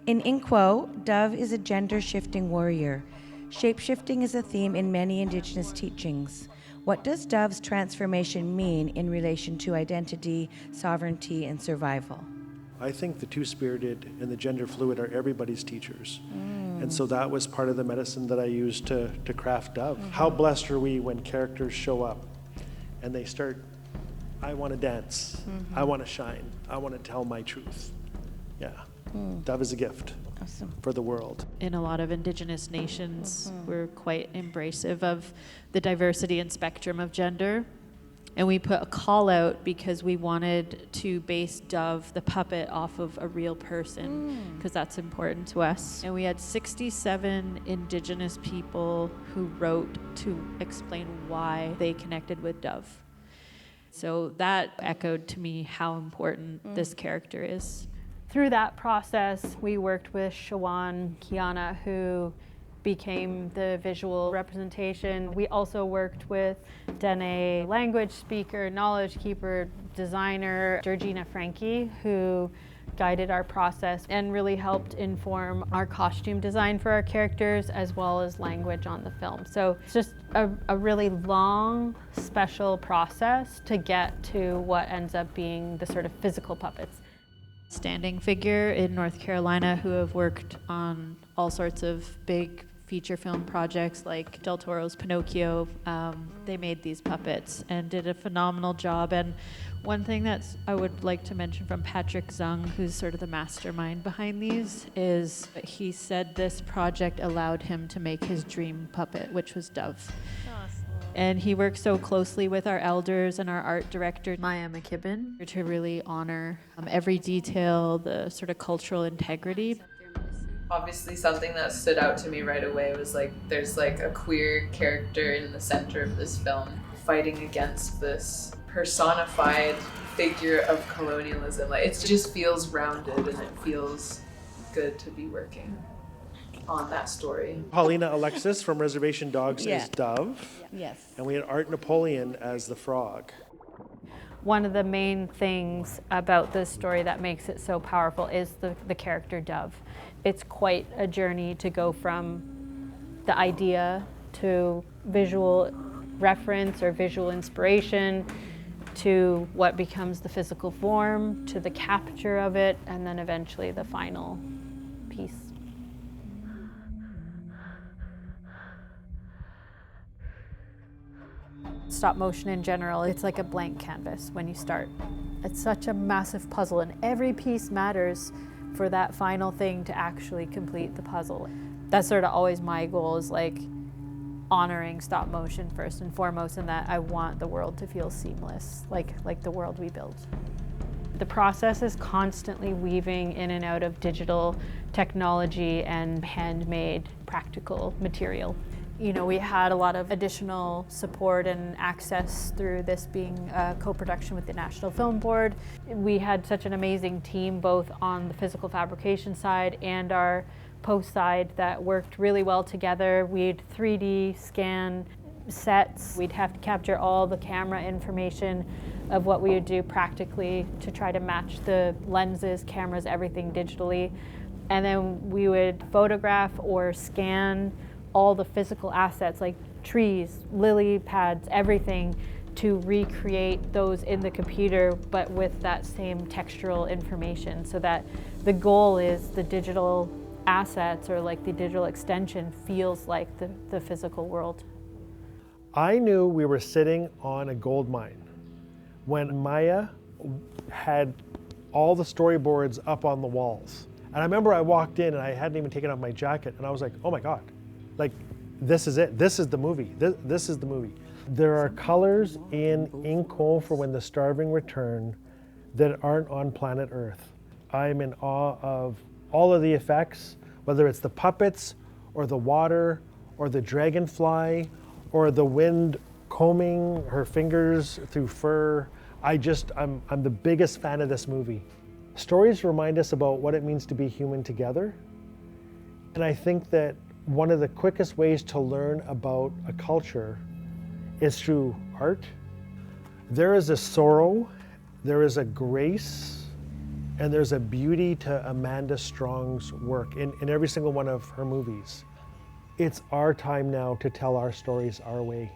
In Inkwo, Dove is a gender-shifting warrior. Shape-shifting is a theme in many Indigenous teachings. What does Dove's transformation mean in relation to identity, sovereignty, and survival? I think the two-spirited and the gender fluid are everybody's teachers. And so that was part of the medicine that I used to craft Dove. How blessed are we when characters show up and they start, I want to dance, I want to shine, I want to tell my truth. Yeah, Dove is a gift for the world. In a lot of Indigenous nations, we're quite embracive of the diversity and spectrum of gender. And we put a call out because we wanted to base Dove, the puppet, off of a real person, because that's important to us. And we had 67 Indigenous people who wrote to explain why they connected with Dove. So that echoed to me how important this character is. Through that process, we worked with Shawan Kiana, who became the visual representation. We also worked with Dene, language speaker, knowledge keeper, designer, Georgina Frankie, who guided our process and really helped inform our costume design for our characters as well as language on the film. So it's just a really long, special process to get to what ends up being the sort of physical puppets. Standing figure in North Carolina who have worked on all sorts of big feature film projects like Del Toro's Pinocchio. They made these puppets and did a phenomenal job. And one thing that I would like to mention from Patrick Zung, who's sort of the mastermind behind these, is he said this project allowed him to make his dream puppet, which was Dove. And he works so closely with our elders and our art director, Maya McKibben, to really honor every detail, the sort of cultural integrity. Obviously something that stood out to me right away was like there's like a queer character in the center of this film fighting against this personified figure of colonialism. Like it just feels rounded and it feels good to be working on that story. Paulina Alexis from Reservation Dogs is Dove. Yes. And we had Art Napoleon as the frog. One of the main things about this story that makes it so powerful is the character Dove. It's quite a journey to go from the idea to visual reference or visual inspiration to what becomes the physical form, to the capture of it, and then eventually the final piece. Stop motion in general, it's like a blank canvas when you start. It's such a massive puzzle and every piece matters for that final thing to actually complete the puzzle. That's sort of always my goal, is like honoring stop motion first and foremost, and that I want the world to feel seamless, like the world we built. The process is constantly weaving in and out of digital technology and handmade practical material. You know, we had a lot of additional support and access through this being a co-production with the National Film Board. We had such an amazing team, both on the physical fabrication side and our post side, that worked really well together. We'd 3D scan sets. We'd have to capture all the camera information of what we would do practically to try to match the lenses, cameras, everything digitally. And then we would photograph or scan all the physical assets like trees, lily pads, everything, to recreate those in the computer, but with that same textural information, so that the goal is the digital assets or like the digital extension feels like the physical world. I knew we were sitting on a gold mine when Maya had all the storyboards up on the walls. And I remember I walked in and I hadn't even taken off my jacket and I was like, oh my God. Like, this is it. This is the movie. This is the movie. There are colors in Inkwo for When the Starving Return that aren't on planet Earth. I'm in awe of all of the effects, whether it's the puppets or the water or the dragonfly or the wind combing her fingers through fur. I'm the biggest fan of this movie. Stories remind us about what it means to be human together. And I think that one of the quickest ways to learn about a culture is through art. There is a sorrow, there is a grace, And there's a beauty to Amanda Strong's work in every single one of her movies. It's our time now to tell our stories our way.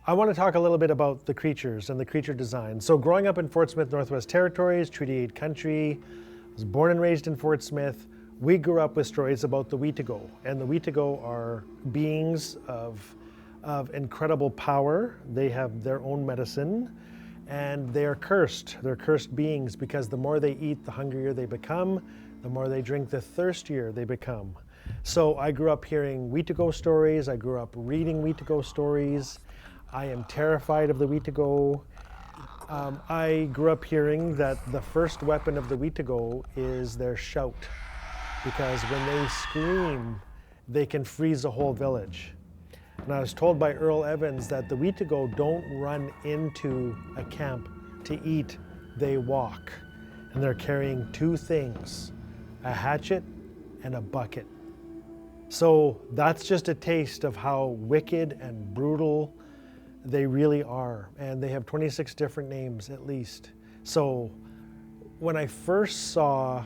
I want to talk a little bit about the creatures and the creature design. So growing up in Fort Smith, Northwest Territories, Treaty 8 country, I was born and raised in Fort Smith. We grew up with stories about the Wheetago. And the Wheetago are beings of incredible power. They have their own medicine. And they are cursed. They're cursed beings because the more they eat, the hungrier they become. The more they drink, the thirstier they become. So I grew up hearing Wheetago stories. I grew up reading Wheetago stories. I am terrified of the Wheetago. I grew up hearing that the first weapon of the Wheetago is their shout, because when they scream, they can freeze a whole village. And I was told by Earl Evans that the Wheetago don't run into a camp to eat, they walk. And they're carrying two things, a hatchet and a bucket. So that's just a taste of how wicked and brutal they really are. And they have 26 different names at least. So when I first saw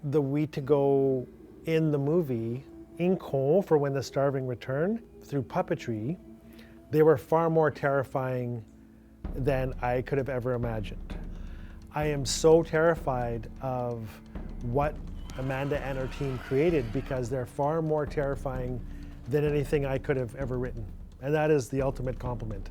the Wheetago in the movie, Inkwo, for When the Starving Return, through puppetry, they were far more terrifying than I could have ever imagined. I am so terrified of what Amanda and her team created because they're far more terrifying than anything I could have ever written. And that is the ultimate compliment.